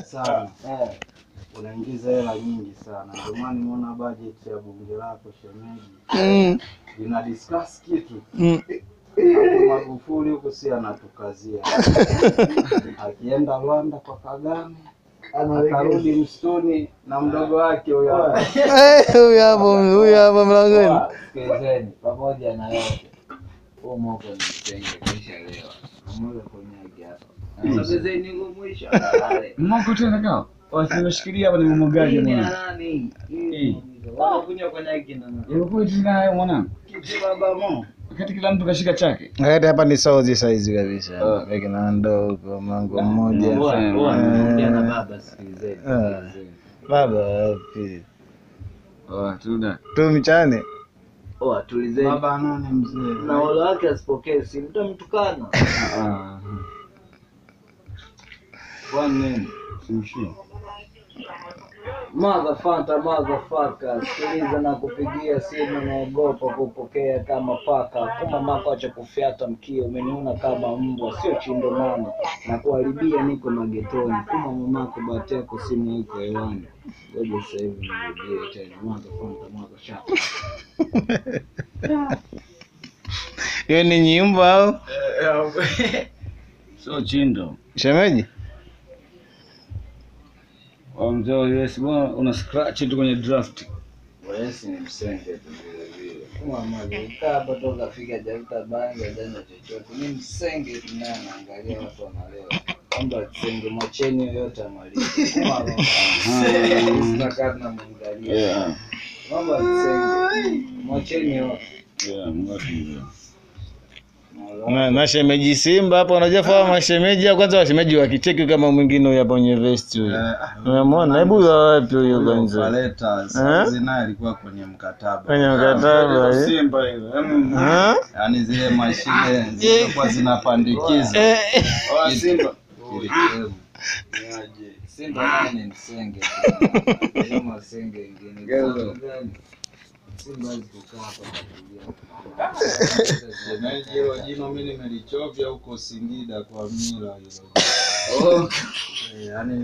sana. Unaingiza hela nyingi sana. Ndio maana nimeona budget ya bunge lako shemeji. Ina discuss kitu. Magufuli huko si anatukazia. Akienda Rwanda kwa Kagame, anarudi msituni na mdogo wake huyo hapa. Huyo hapo mlangoni. Sikizeni pamoja na yote. Huo moko ni mtenge kisha leo. Mmoja konyagi hapa. Sikizeni ngo mwisho. Moko tena kao. Wasimshikilia hapa ni mmogaji mwana. Nani? Kunywa konyagi na nani? Yuko tena hayo mwanangu. Kitu baba mo. Wakati kila mtu kashika chake. Wakati hapa ni sauzi size kabisa. Weke na ndoo kwa mlango mmoja. Na baba sikizeni. Baba wapi? Tuna. Tu mchane. Tulizeni. Baba nani mzee? Na wale wake asipokee si mtamtukana. Kwa nini? Simshi. Motherfucker, sikiliza na kupigia simu naogopa kupokea kama paka. Kuma mako acha kufyata mkio, umeniona kama mbwa, sio chindomano. Na kuharibia niko magetoni. Kuma mamako bahati yako simu iko hewani. Ngoja sasa hivi nirudie tena. Motherfucker. Hiyo ni nyimbo au? So chindo. Shemeji? Mzee yes bwana una scratch tu kwenye draft. Wewe ni msenge tu vile. Kuma mali hapa toka fika Delta Banga jana chochote. Ni msenge tu naye anaangalia watu wanalewa. Kwamba msenge mwacheni yoyote amalize. Kuma sina kana mwangalia. Kwamba msenge mwacheni yote. Mwacheni. Na shemeji Simba hapo unajua fahamu mashemeji kwanza washemeji wakicheki kama mwingine huyo hapo kwenye vest huyo. Unamwona hebu wapi huyo kwanza? Paleta sasa naye alikuwa kwenye mkataba. Kwenye mkataba Simba hiyo. Yaani zile mashine zilikuwa zinapandikiza. Simba. Simba nani msenge? Kama msenge ingine. Simba zikukaa hapa kulia. Shemeji hilo jino mimi nimelichovya huko Singida kwa mila hilo. Yaani